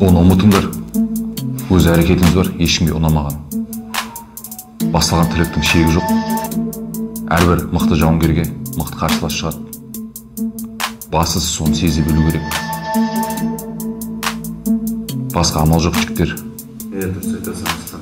Оны ұмытыңдар. Өз әрекетіңіз бар, ешкімге ұнамаған. Басталған тірліктің шегі жоқ. Әрбір мықты жауынгерге мықты қарсылас шығады. Бастысы соны сезе білу керек. Басқа амал жоқ жігіттер. Дұрыс айтасың.